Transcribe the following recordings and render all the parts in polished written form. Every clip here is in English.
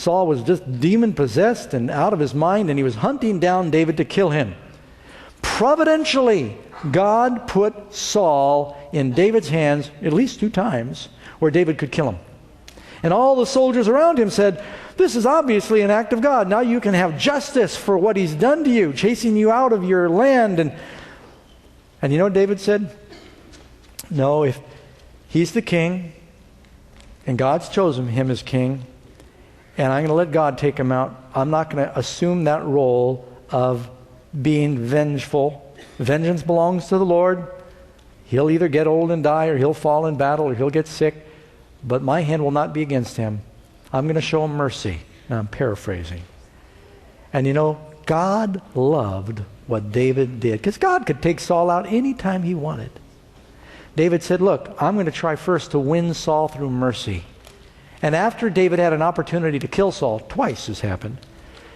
Saul was just demon-possessed and out of his mind, and he was hunting down David to kill him. Providentially, God put Saul in David's hands at least 2 times where David could kill him. And all the soldiers around him said, this is obviously an act of God. Now you can have justice for what he's done to you, chasing you out of your land. And you know what David said? No, if he's the king, and God's chosen him as king, and I'm going to let God take him out, I'm not going to assume that role of being vengeful. Vengeance belongs to the Lord. He'll either get old and die, or he'll fall in battle, or he'll get sick. But my hand will not be against him. I'm going to show him mercy. Now I'm paraphrasing. And you know, God loved what David did, because God could take Saul out anytime he wanted. David said, look, I'm going to try first to win Saul through mercy. And after David had an opportunity to kill Saul, twice this happened,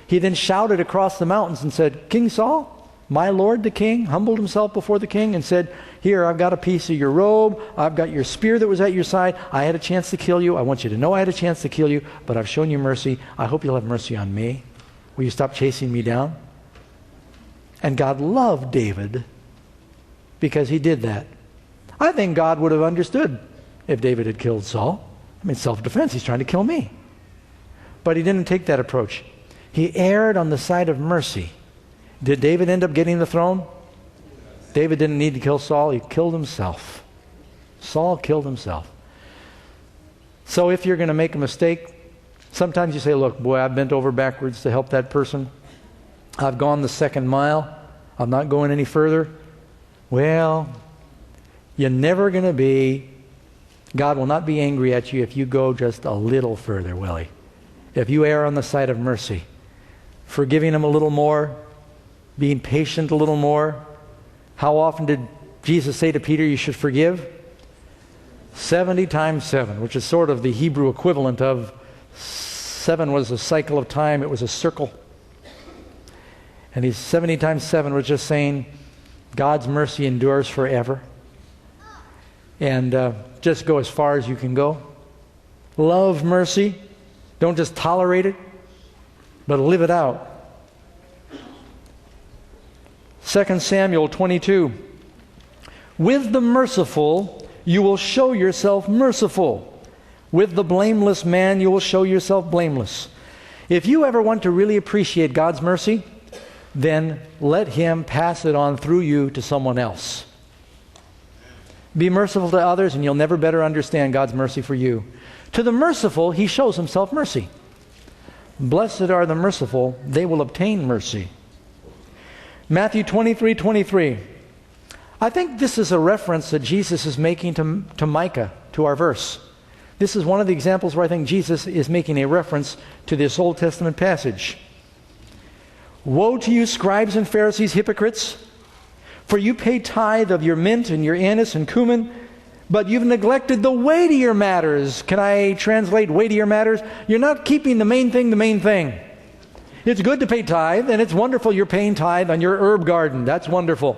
he then shouted across the mountains and said, King Saul, my lord the king, humbled himself before the king and said, here, I've got a piece of your robe. I've got your spear that was at your side. I had a chance to kill you. I want you to know I had a chance to kill you, but I've shown you mercy. I hope you'll have mercy on me. Will you stop chasing me down? And God loved David because he did that. I think God would have understood if David had killed Saul. I mean, self-defense, he's trying to kill me. But he didn't take that approach. He erred on the side of mercy. Did David end up getting the throne? David didn't need to kill Saul. He killed himself. Saul killed himself. So if you're going to make a mistake, sometimes you say, look, boy, I've bent over backwards to help that person. I've gone the second mile. I'm not going any further. Well, you're never going to be, God will not be angry at you if you go just a little further, will he? If you err on the side of mercy, forgiving him a little more, being patient a little more. How often did Jesus say to Peter, you should forgive? 70 times 7, which is sort of the Hebrew equivalent of 7 was a cycle of time, it was a circle. And he's 70 times 7 was just saying, God's mercy endures forever. And just go as far as you can go. Love mercy. Don't just tolerate it, but live it out. 2 Samuel 22. With the merciful, you will show yourself merciful. With the blameless man, you will show yourself blameless. If you ever want to really appreciate God's mercy, then let him pass it on through you to someone else. Be merciful to others, and you'll never better understand God's mercy for you. To the merciful, he shows himself mercy. Blessed are the merciful, they will obtain mercy. Matthew 23:23. I think this is a reference that Jesus is making to Micah, to our verse. This is one of the examples where I think Jesus is making a reference to this Old Testament passage. Woe to you, scribes and Pharisees, hypocrites! For you pay tithe of your mint and your anise and cumin, but you've neglected the weightier matters. Can I translate weightier matters? You're not keeping the main thing the main thing. It's good to pay tithe, and it's wonderful you're paying tithe on your herb garden. That's wonderful.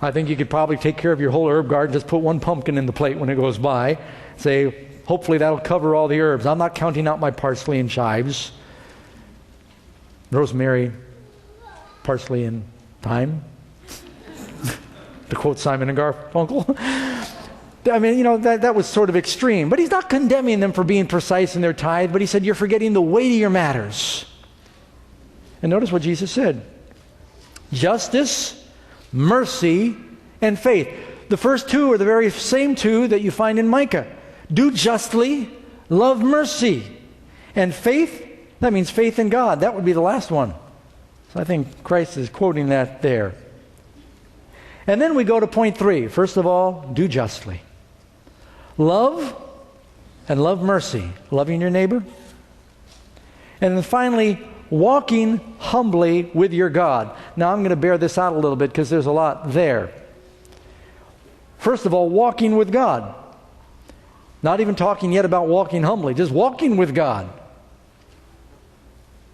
I think you could probably take care of your whole herb garden, just put one pumpkin in the plate when it goes by. Say, hopefully that'll cover all the herbs. I'm not counting out my parsley and chives. Rosemary, parsley and thyme. To quote Simon and Garfunkel. I mean, you know, that was sort of extreme. But he's not condemning them for being precise in their tithe, but he said, you're forgetting the weightier matters. And notice what Jesus said. Justice, mercy, and faith. The first two are the very same two that you find in Micah. Do justly, love mercy. And faith, that means faith in God. That would be the last one. So I think Christ is quoting that there. And then we go to point 3. First of all, do justly. Love and love mercy. Loving your neighbor. And then finally, walking humbly with your God. Now I'm going to bear this out a little bit because there's a lot there. First of all, walking with God. Not even talking yet about walking humbly, just walking with God.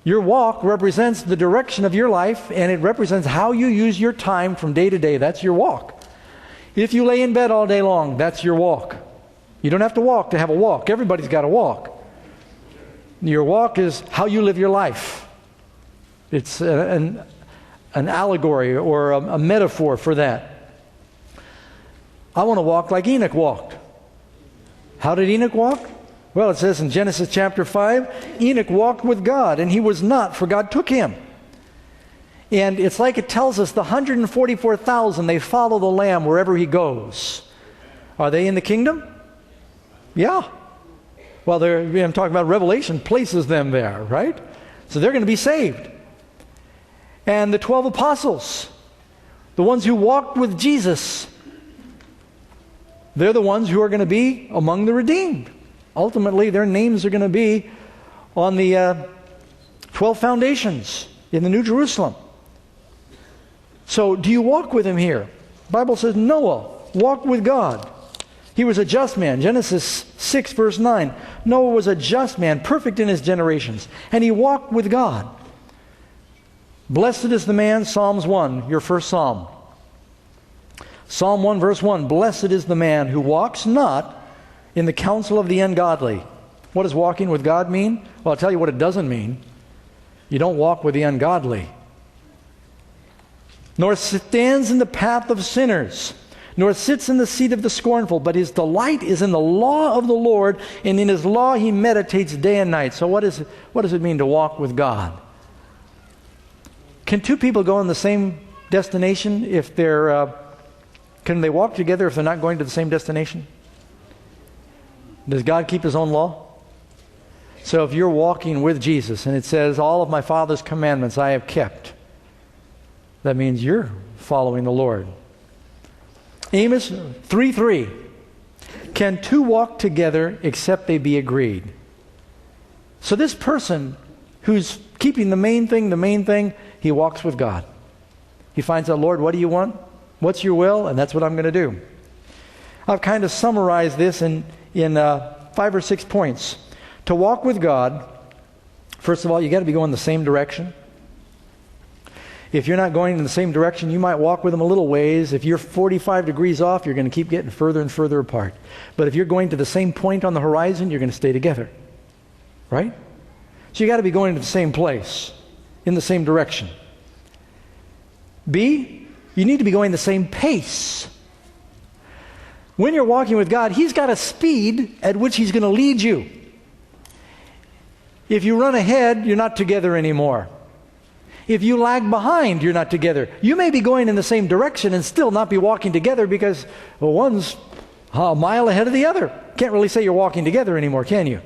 Your walk represents the direction of your life, and it represents how you use your time from day to day. That's your walk. If you lay in bed all day long, that's your walk. You don't have to walk to have a walk. Everybody's got to walk. Your walk is how you live your life. It's an allegory or a metaphor for that. I want to walk like Enoch walked. How did Enoch walk? Well, it says in Genesis chapter 5, Enoch walked with God, and he was not, for God took him. And it's like it tells us the 144,000, they follow the Lamb wherever he goes. Are they in the kingdom? Yeah. Well, I'm talking about Revelation places them there, right? So they're going to be saved. And the 12 apostles, the ones who walked with Jesus, they're the ones who are going to be among the redeemed. Ultimately, their names are going to be on the 12 foundations in the New Jerusalem. So, do you walk with him here? The Bible says Noah walked with God. He was a just man. Genesis 6, verse 9. Noah was a just man, perfect in his generations, and he walked with God. Blessed is the man, Psalms 1, your first psalm. Psalm 1, verse 1, blessed is the man who walks not in the counsel of the ungodly. What does walking with God mean? Well, I'll tell you what it doesn't mean. You don't walk with the ungodly. Nor stands in the path of sinners, nor sits in the seat of the scornful, but his delight is in the law of the Lord, and in his law he meditates day and night. So what does it mean to walk with God? Can two people go in the same destination if they're... Can they walk together if they're not going to the same destination? Does God keep his own law? So if you're walking with Jesus and it says, all of my Father's commandments I have kept, that means you're following the Lord. Amos 3:3. Can two walk together except they be agreed? So this person who's keeping the main thing, he walks with God. He finds out, Lord, what do you want? What's your will? And that's what I'm going to do. I've kind of summarized this in 5 or 6 points. To walk with God, first of all, you got to be going the same direction. If you're not going in the same direction, you might walk with him a little ways. If you're 45 degrees off, you're going to keep getting further and further apart. But if you're going to the same point on the horizon, you're going to stay together. Right? So you got to be going to the same place, in the same direction. B, you need to be going the same pace. When you're walking with God, he's got a speed at which he's going to lead you. If you run ahead, you're not together anymore. If you lag behind, you're not together. You may be going in the same direction and still not be walking together because, well, one's a mile ahead of the other. Can't really say you're walking together anymore, can you?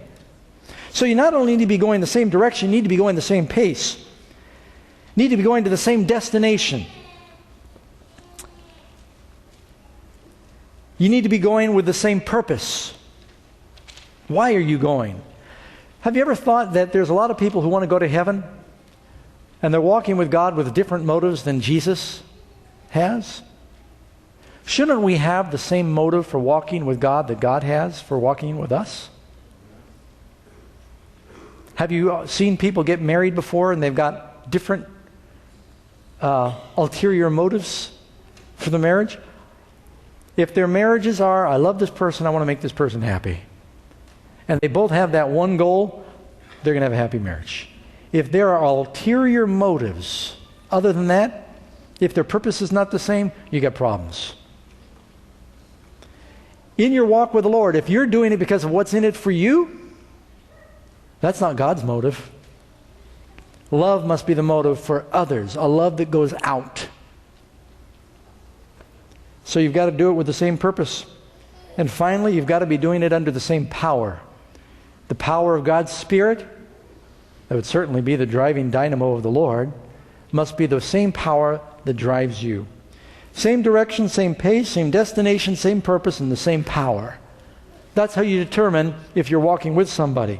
So you not only need to be going the same direction, you need to be going the same pace. You need to be going to the same destination. You need to be going with the same purpose. Why are you going? Have you ever thought that there's a lot of people who want to go to heaven and they're walking with God with different motives than Jesus has? Shouldn't we have the same motive for walking with God that God has for walking with us? Have you seen people get married before and they've got different ulterior motives for the marriage? If their marriages are, I love this person, I want to make this person happy, and they both have that one goal, they're going to have a happy marriage. If there are ulterior motives other than that, if their purpose is not the same, you got problems. In your walk with the Lord, if you're doing it because of what's in it for you, that's not God's motive. Love must be the motive for others, a love that goes out. So you've got to do it with the same purpose. And finally, you've got to be doing it under the same power. The power of God's Spirit, that would certainly be the driving dynamo of the Lord, must be the same power that drives you. Same direction, same pace, same destination, same purpose, and the same power. That's how you determine if you're walking with somebody.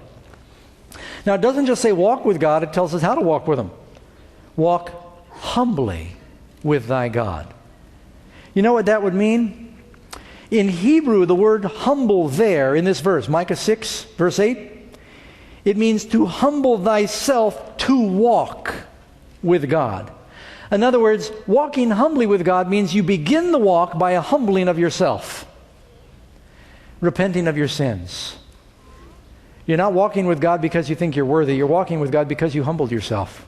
Now, it doesn't just say walk with God, it tells us how to walk with Him. Walk humbly with thy God. You know what that would mean? In Hebrew, the word humble there in this verse, Micah 6, verse 8, it means to humble thyself to walk with God. In other words, walking humbly with God means you begin the walk by a humbling of yourself, repenting of your sins. You're not walking with God because you think you're worthy. You're walking with God because you humbled yourself.